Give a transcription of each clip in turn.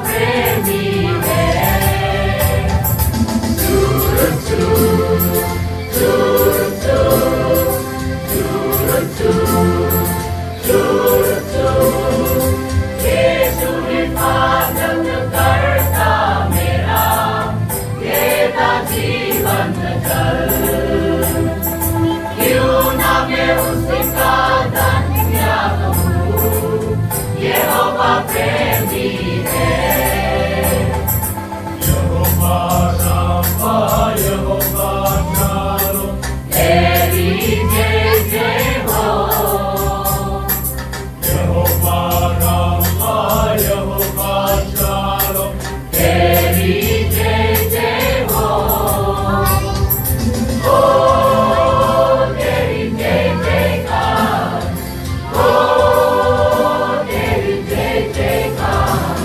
प्रेमी है। चूर चूर चूर चूर चूर चूर चूर यीशु हिफाजत करता मेरा, देता जीवन जल। क्यों ना मैं उसका धन्यवाद कहूं, यहोवा प्रेमी है। यहोवा रामा, यहोवा शालोम, तेरी जय जय हो। यहोवा रामा, यहोवा शालोम, तेरी जय जय हो। ओ तेरी जय जयकार, ओ तेरी जय जयकार,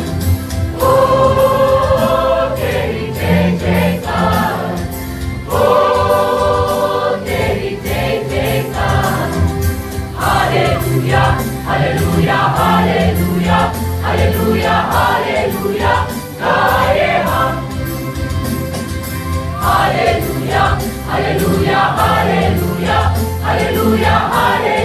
ओ तेरी जय जयकार, ओ तेरी जय जयकार। Hallelujah hallelujah hallelujah hallelujah hallelujah गाए हम। Hallelujah hallelujah hallelujah hallelujah hallelujah